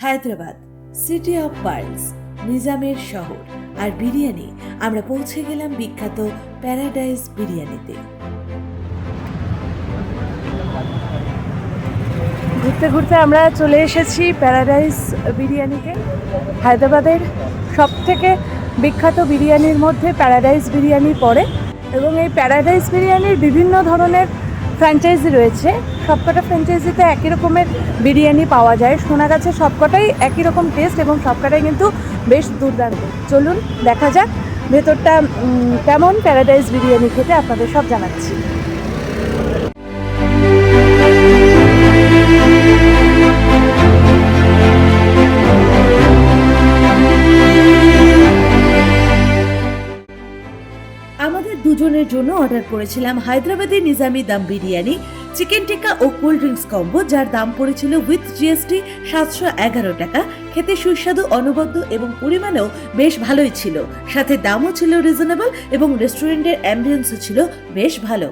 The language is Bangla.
হায়দ্রাবাদ, সিটি অফ পার্লস, নিজামের শহর আর বিরিয়ানি। আমরা পৌঁছে গেলাম বিখ্যাত প্যারাডাইস বিরিয়ানিতে। ঘুরতে ঘুরতে আমরা চলে এসেছি প্যারাডাইস বিরিয়ানিতে। হায়দ্রাবাদের সবথেকে বিখ্যাত বিরিয়ানির মধ্যে প্যারাডাইস বিরিয়ানি পড়ে এবং এই প্যারাডাইস বিরিয়ানির বিভিন্ন ধরনের ফ্র্যাঞ্চাইজি রয়েছে। সবকটা ফ্র্যাঞ্চাইজিতে একই রকমের বিরিয়ানি পাওয়া যায়। শোনা গেছে সবকটাই একই রকম টেস্ট এবং সবকটাই কিন্তু বেশ দুর্দান্ত। চলুন দেখা যাক ভেতরটা কেমন। প্যারাডাইস বিরিয়ানি খেতে আপনাদের সব জানাচ্ছি। আমাদের দুজনের জন্য অর্ডার করেছিলাম হায়দ্রাবাদি নিজামি দম বিরিয়ানি, চিকেন টিক্কা ও কোল্ড ড্রিঙ্কস কম্বো, যার দাম পড়েছিল উইথ জিএসটি 711 টাকা। খেতে সুস্বাদু, অনবদ্য এবং পরিমাণেও বেশ ভালোই ছিল। সাথে দামও ছিল রিজনেবল এবং রেস্টুরেন্টের অ্যাম্বিয়েন্সও ছিল বেশ ভালো।